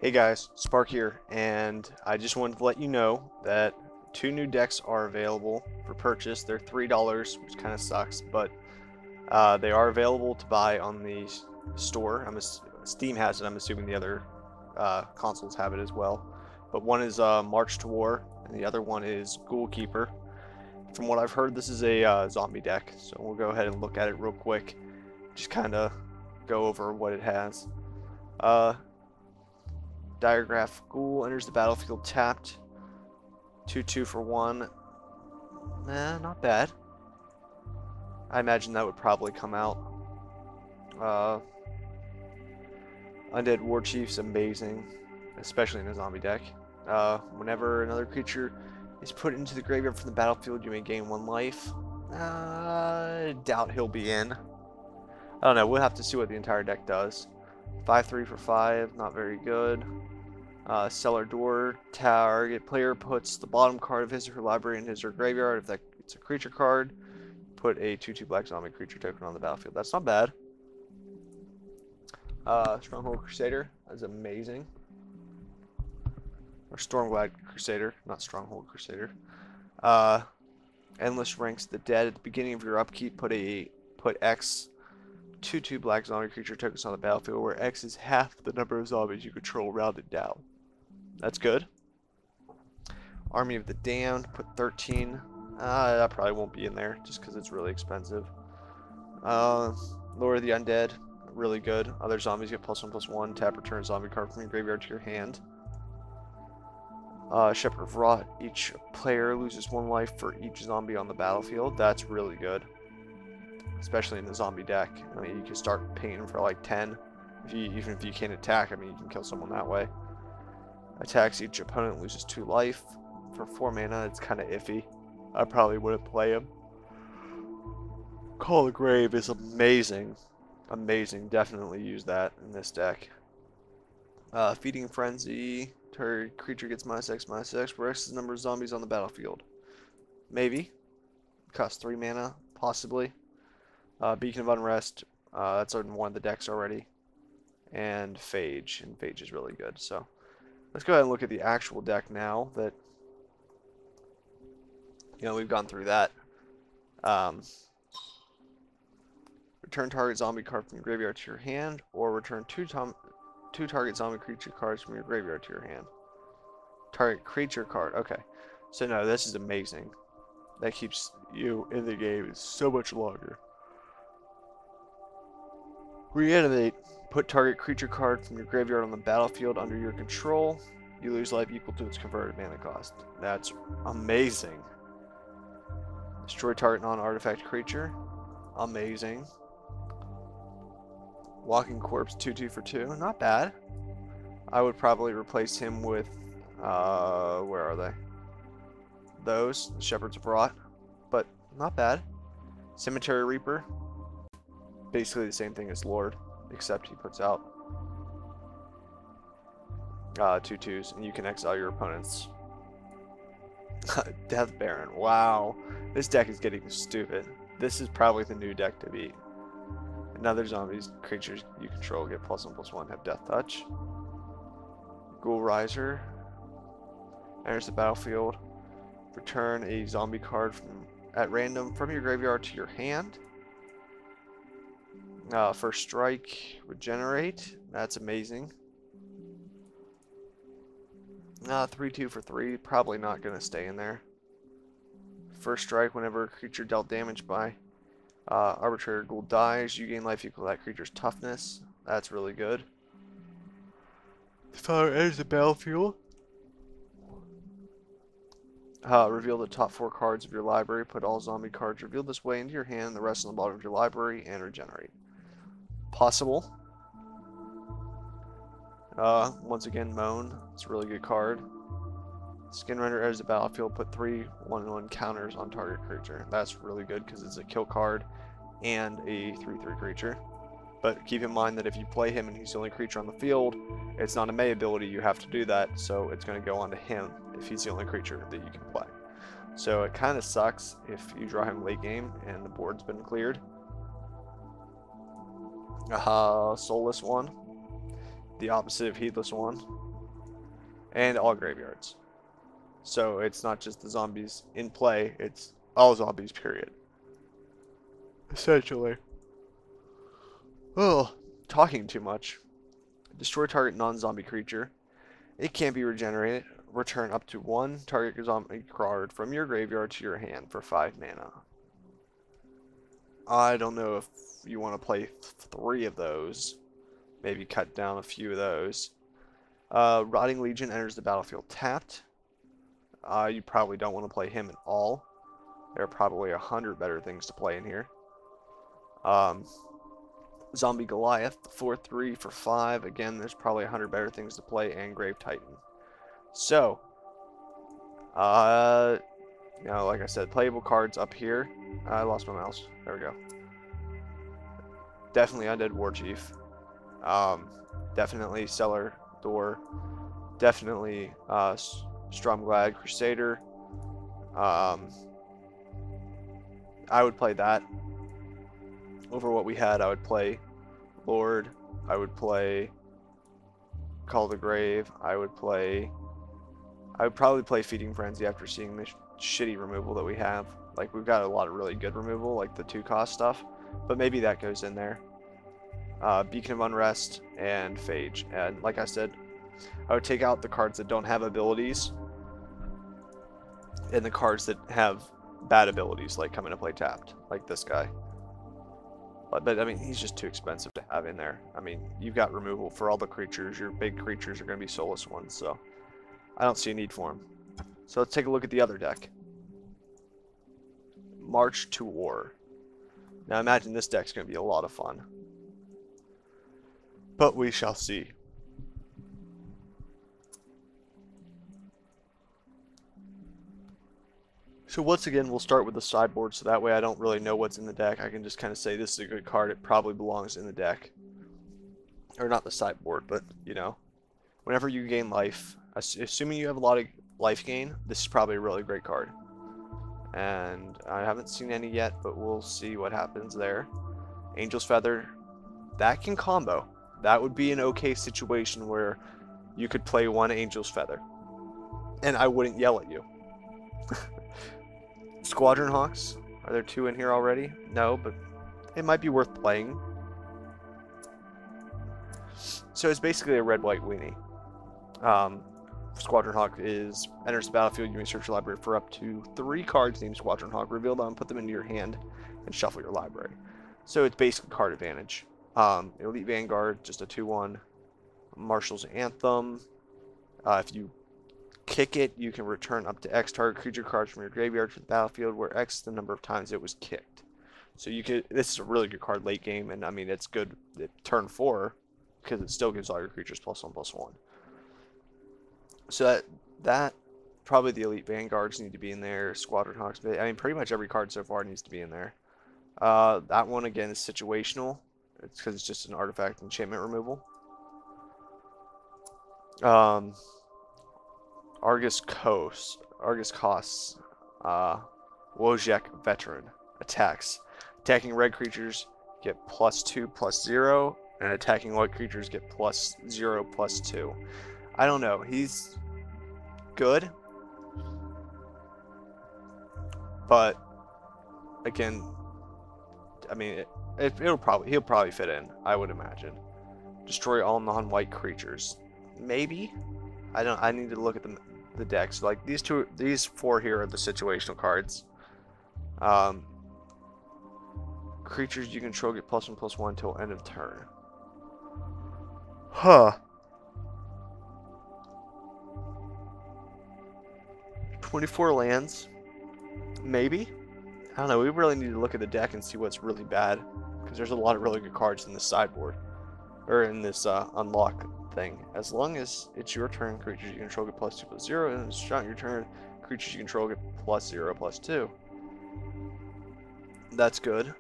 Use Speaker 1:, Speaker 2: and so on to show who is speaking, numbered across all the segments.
Speaker 1: Hey guys, Spark here, and I just wanted to let you know that two new decks are available for purchase. They're $3, which kind of sucks, but they are available to buy on the store. Steam has it. I'm assuming the other consoles have it as well. But one is March to War, and the other one is Ghoulkeeper. From what I've heard, this is a zombie deck, so we'll go ahead and look at it real quick. Just kind of go over what it has. Uh, Diagraph Ghoul enters the battlefield tapped. 2/2 for 1. Not bad. I imagine that would probably come out. Uh, Undead War Chief's amazing, especially in a zombie deck. Whenever another creature is put into the graveyard from the battlefield, you may gain 1 life. Doubt he'll be in. I don't know, we'll have to see what the entire deck does. 5/3 for 5, not very good. Cellar Door, target player puts the bottom card of his or her library in his or her graveyard. If it's a creature card, put a 2/2 black zombie creature token on the battlefield. That's not bad. Stronghold Crusader, that's amazing. Or Stormglide Crusader, not Stronghold Crusader. Endless Ranks the Dead. At the beginning of your upkeep, put X 2/2 black zombie creature tokens on the battlefield, where X is half the number of zombies you control rounded down. That's good. Army of the Damned, put 13. That probably won't be in there just because it's really expensive. Lord of the Undead, really good. Other zombies get +1/+1. Tap, return a zombie card from your graveyard to your hand. Shepherd of Rot, each player loses 1 life for each zombie on the battlefield. That's really good, especially in the zombie deck. I mean, you can start pinging for like 10. Even if you can't attack, I mean, you can kill someone that way. Attacks each opponent, loses 2 life. For 4 mana, it's kind of iffy. I probably wouldn't play him. Call of the Grave is amazing. Amazing. Definitely use that in this deck. Feeding Frenzy. Target creature gets -X/-X, where X is the number of zombies on the battlefield. Maybe. Costs 3 mana, possibly. Beacon of Unrest. That's on one of the decks already. And Phage. And Phage is really good, so let's go ahead and look at the actual deck now that, we've gone through that. Return target zombie card from your graveyard to your hand, or return two target zombie creature cards from your graveyard to your hand. Target creature card. Okay. So no, this is amazing. That keeps you in the game so much longer. Reanimate. Put target creature card from your graveyard on the battlefield under your control. You lose life equal to its converted mana cost. That's amazing. Destroy target non-artifact creature. Amazing. Walking Corpse 2/2 for 2. Not bad. I would probably replace him with, where are they? Those, the Shepherds of Rot. But not bad. Cemetery Reaper. Basically the same thing as Lord, except he puts out 2/2s, and you can exile your opponents. Death Baron. Wow. This deck is getting stupid. This is probably the new deck to beat. Another zombies creatures you control get +1/+1, have Death Touch. Ghoul Riser enters the battlefield. Return a zombie card at random from your graveyard to your hand. First Strike, Regenerate. That's amazing. 3/2 for 3. Probably not going to stay in there. First Strike, whenever a creature dealt damage by arbitrary ghoul dies, you gain life equal to that creature's toughness. That's really good. Fire enters the battlefield. Reveal the top 4 cards of your library. Put all zombie cards revealed this way into your hand, the rest on the bottom of your library, and regenerate. Possible. Once again, Moan. It's a really good card. Skinrender enters the battlefield. Put 3 1/1 counters on target creature. That's really good because it's a kill card and a 3/3 creature. But keep in mind that if you play him and he's the only creature on the field, it's not a May ability, you have to do that, so it's going to go on to him if he's the only creature that you can play. So it kind of sucks if you draw him late game and the board's been cleared. Soulless One. The opposite of Heedless One. and all graveyards. So it's not just the zombies in play, it's all zombies, period. Essentially. Oh, talking too much. Destroy target non-zombie creature. It can't be regenerated. Return up to one target zombie card from your graveyard to your hand for 5 mana. I don't know if you want to play 3 of those. Maybe cut down a few of those. Rotting Legion enters the battlefield tapped. You probably don't want to play him at all. There are probably 100 better things to play in here. Zombie Goliath, 4/3 for 5. Again, there's probably 100 better things to play, and Grave Titan. So, you know, like I said, playable cards up here. I lost my mouse. There we go. Definitely Undead Warchief. Definitely Cellar Door. Definitely Stromglad Crusader. I would play that over what we had. I would play Lord. I would play Call of the Grave. I would probably play Feeding Frenzy after seeing the shitty removal that we have. Like, we've got a lot of really good removal, like the 2-cost stuff, but maybe that goes in there. Beacon of Unrest and Phage. And like I said, I would take out the cards that don't have abilities and the cards that have bad abilities, like come into play tapped, like this guy. But I mean, he's just too expensive to have in there. I mean, you've got removal for all the creatures. Your big creatures are going to be soulless ones, so I don't see a need for him. So let's take a look at the other deck. March to War. Now I imagine this deck's going to be a lot of fun, but we shall see. So once again, we'll start with the sideboard, so that way I don't really know what's in the deck. I can just kind of say this is a good card. It probably belongs in the deck. Or not the sideboard, but, you know, whenever you gain life, assuming you have a lot of life gain, this is probably a really great card. And I haven't seen any yet, but we'll see what happens there. Angel's Feather, that can combo. That would be an okay situation where you could play one Angel's Feather, and I wouldn't yell at you. Squadron Hawks, are there 2 in here already? No, but it might be worth playing. So it's basically a red-white weenie. Squadron Hawk enters the battlefield, you may search your library for up to 3 cards named Squadron Hawk, reveal them, put them into your hand, and shuffle your library. So it's basically card advantage. Elite Vanguard, just a 2/1. Marshal's Anthem. If you kick it, you can return up to X target creature cards from your graveyard to the battlefield, where X is the number of times it was kicked. So you could. This is a really good card late game, and I mean it's good at turn 4 because it still gives all your creatures +1/+1. So that probably the Elite Vanguards need to be in there. Squadron Hawks. I mean, pretty much every card so far needs to be in there. That one again is situational. It's because it's just an artifact enchantment removal. Argus Costs, Wojek Veteran, attacks. Attacking red creatures get +2/+0, and attacking white creatures get +0/+2. I don't know, he's good, but again, I mean, he'll probably fit in, I would imagine. Destroy all non-white creatures, maybe. I need to look at the decks. Like these 4 here are the situational cards. Creatures you control get +1/+1 until end of turn. Huh. 24 lands, maybe. I don't know. We really need to look at the deck and see what's really bad, because there's a lot of really good cards in this sideboard, or in this unlock thing. As long as it's your turn, creatures you control get +2/+0, and it's not your turn, creatures you control get +0/+2. That's good.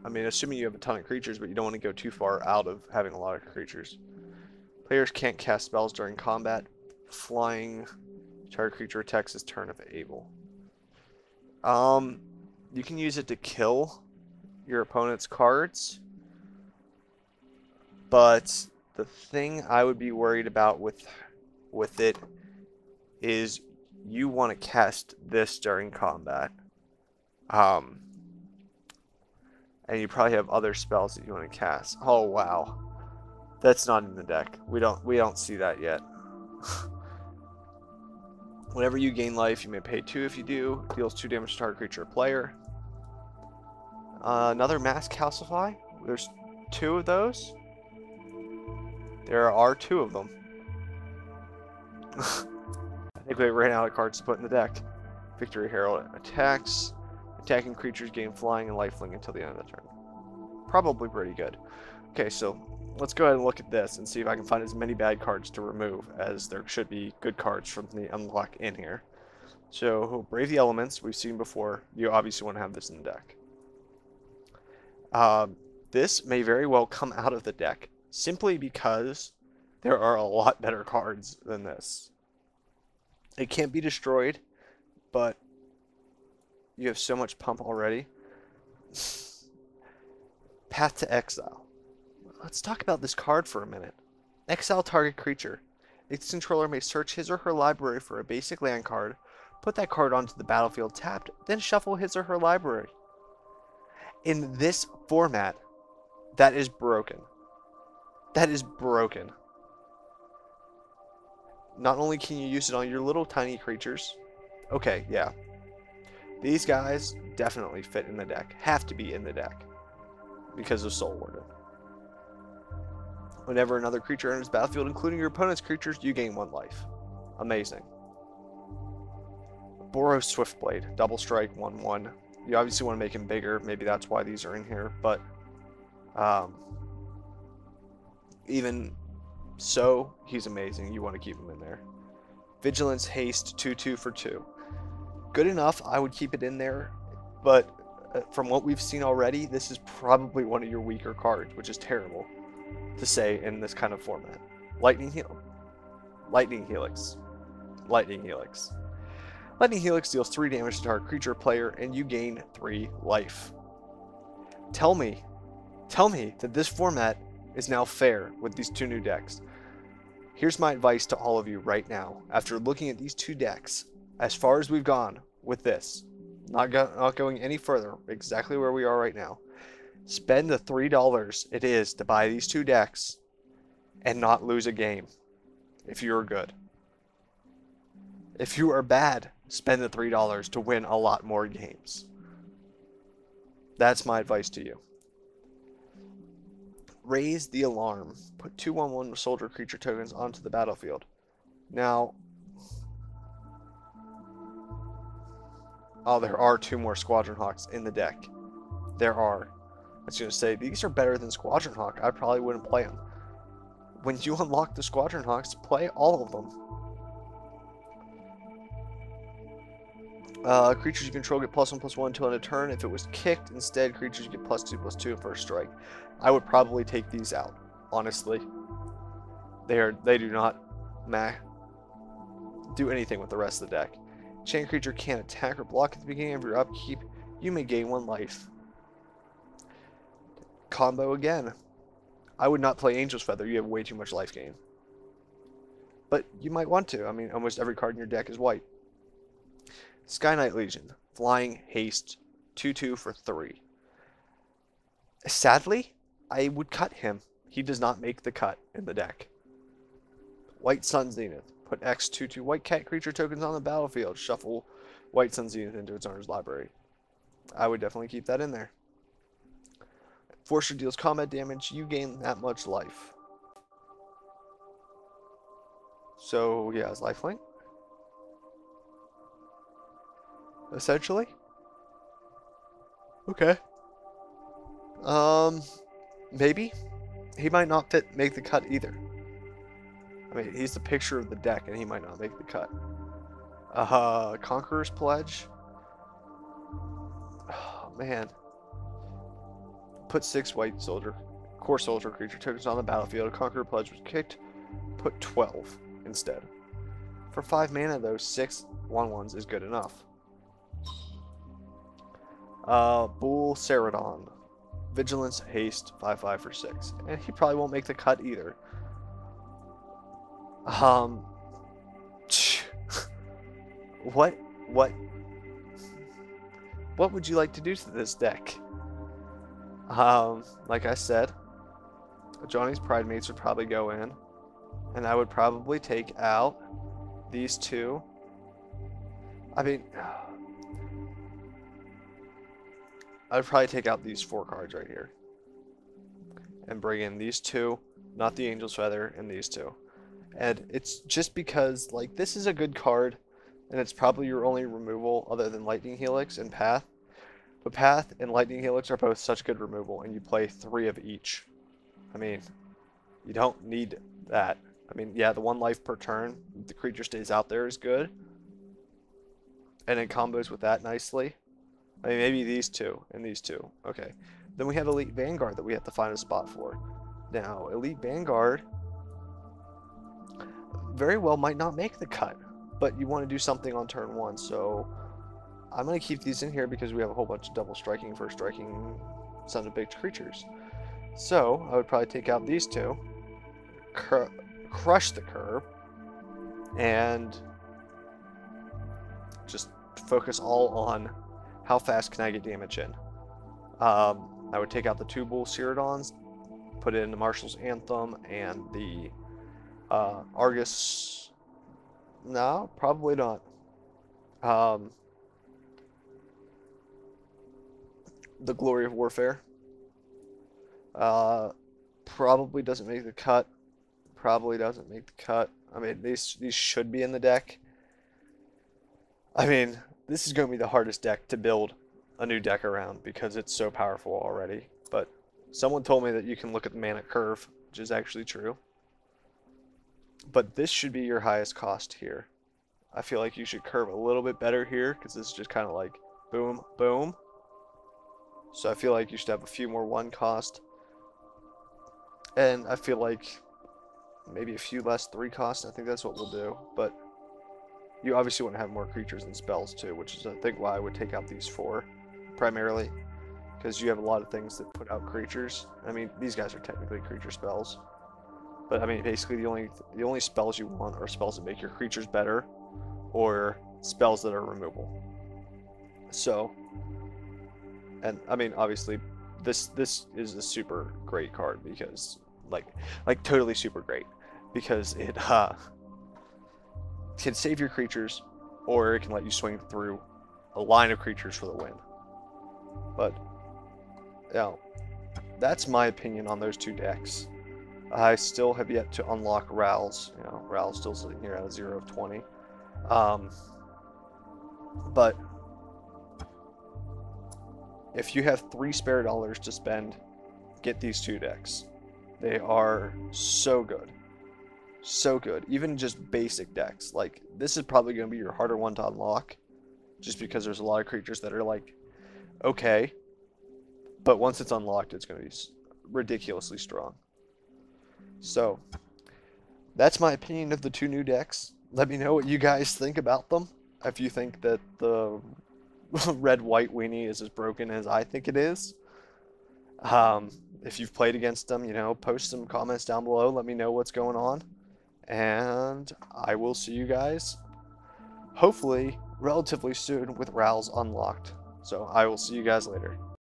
Speaker 1: I mean, assuming you have a ton of creatures, but you don't want to go too far out of having a lot of creatures. Players can't cast spells during combat. Flying, target creature attacks his turn if able. You can use it to kill your opponent's cards, but the thing I would be worried about with with it is you want to cast this during combat. And you probably have other spells that you want to cast. Oh wow. That's not in the deck. We don't see that yet. Whenever you gain life, you may pay 2 if you do. Deals 2 damage to target creature or player. Another Mass Calcify. There's 2 of those. There are 2 of them. I think we ran out of cards to put in the deck. Victory Herald attacks. Attacking creatures gain flying and lifelink until the end of the turn. Probably pretty good. Okay, so let's go ahead and look at this and see if I can find as many bad cards to remove as there should be good cards from the unlock in here. So, Brave the Elements, we've seen before. You obviously want to have this in the deck. This may very well come out of the deck simply because there are a lot better cards than this. It can't be destroyed, but you have so much pump already. Path to Exile. Let's talk about this card for a minute. Exile target creature. Its controller may search his or her library for a basic land card, put that card onto the battlefield tapped, then shuffle his or her library. In this format, that is broken. That is broken. Not only can you use it on your little tiny creatures. Okay, yeah. These guys definitely fit in the deck. Have to be in the deck. Because of Soul Warden. Whenever another creature enters the battlefield, including your opponent's creatures, you gain 1 life. Amazing. Boros Swiftblade. Double strike, 1/1. You obviously want to make him bigger. Maybe that's why these are in here. But even so, he's amazing. You want to keep him in there. Vigilance Haste, 2/2 for 2. Good enough. I would keep it in there. But from what we've seen already, this is probably one of your weaker cards, which is terrible to say in this kind of format. Lightning Helix. Lightning Helix. Lightning Helix deals 3 damage to target creature or player, and you gain 3 life. Tell me that this format is now fair with these 2 new decks. Here's my advice to all of you right now. After looking at these 2 decks, as far as we've gone with this, not going any further, exactly where we are right now, spend the $3 it is to buy these 2 decks and not lose a game if you're good. If you are bad, spend the $3 to win a lot more games. That's my advice to you. Raise the Alarm. Put 2/1/1 soldier creature tokens onto the battlefield. Now, there are 2 more Squadron Hawks in the deck. There are. I was going to say, these are better than Squadron Hawk. I probably wouldn't play them. When you unlock the Squadron Hawks, play all of them. Creatures you control get +1/+1 until end of turn. If it was kicked, instead, creatures get +2/+2 at first strike. I would probably take these out, honestly. They do not do anything with the rest of the deck. Chain creature can't attack or block at the beginning of your upkeep. You may gain 1 life. Combo again. I would not play Angel's Feather. You have way too much life gain. But you might want to. I mean, almost every card in your deck is white. Sky Knight Legion. Flying Haste. 2/2 for 3. Sadly, I would cut him. He does not make the cut in the deck. White Sun Zenith. Put X 2/2 white cat creature tokens on the battlefield. Shuffle White Sun Zenith into its owner's library. I would definitely keep that in there. Forcer deals combat damage. You gain that much life. So, yeah, it's lifelink. Essentially. Okay. Maybe. He might not make the cut either. I mean, he's the picture of the deck, and he might not make the cut. Conqueror's Pledge. Oh, man. Put 6 white soldier, core soldier creature tokens on the battlefield. Conqueror Pledge was kicked. Put 12 instead. For 5 mana, though, 6 1/1s is good enough. Bull Ceradon. Vigilance, Haste, 5/5 for 6. And he probably won't make the cut either. what, what, what would you like to do to this deck? Like I said, Johnny's Pridemates would probably go in, and I would probably take out these two. I mean, I would probably take out these 4 cards right here and bring in these 2, not the Angel's Feather, and these 2. And it's just because, like, this is a good card, and it's probably your only removal other than Lightning Helix and Path. But Path and Lightning Helix are both such good removal, and you play 3 of each. I mean, you don't need that. I mean, yeah, the 1 life per turn, the creature stays out there is good. And it combos with that nicely. I mean, maybe these 2 and these 2. Okay. Then we have Elite Vanguard that we have to find a spot for. Now, Elite Vanguard very well might not make the cut, but you want to do something on turn 1, so I'm going to keep these in here because we have a whole bunch of double striking for striking Sons of Bitch creatures. So, I would probably take out these 2, crush the curve, and just focus all on how fast can I get damage in. I would take out the 2 Bull Cyrodions, put it in the Marshal's Anthem, and the Argus. No, probably not. The Glory of Warfare. Probably doesn't make the cut. Probably doesn't make the cut. I mean, these should be in the deck. I mean, this is going to be the hardest deck to build a new deck around because it's so powerful already. But someone told me that you can look at the mana curve, which is actually true. But this should be your highest cost here. I feel like you should curve a little bit better here because this is just kind of like boom, boom. So I feel like you should have a few more 1 cost. And I feel like maybe a few less 3 cost. I think that's what we'll do. But you obviously want to have more creatures and spells too, which is I think why I would take out these 4 primarily. Because you have a lot of things that put out creatures. I mean, these guys are technically creature spells. But I mean, basically the only spells you want are spells that make your creatures better, or spells that are removal. So, and I mean, obviously, this is a super great card because, like totally super great, because it can save your creatures, or it can let you swing through a line of creatures for the win. But, yeah, that's my opinion on those 2 decks. I still have yet to unlock Ral's. You know, Ral's still sitting here at a 0 of 20. But if you have 3 spare dollars to spend, get these 2 decks. They are so good. So good. Even just basic decks. Like, this is probably going to be your harder one to unlock. Just because there's a lot of creatures that are like, okay. But once it's unlocked, it's going to be ridiculously strong. So, that's my opinion of the 2 new decks. Let me know what you guys think about them. If you think that the red-white Weenie is as broken as I think it is. If you've played against them, you know, post some comments down below. Let me know what's going on. And I will see you guys, hopefully, relatively soon with Ral's unlocked. So, I will see you guys later.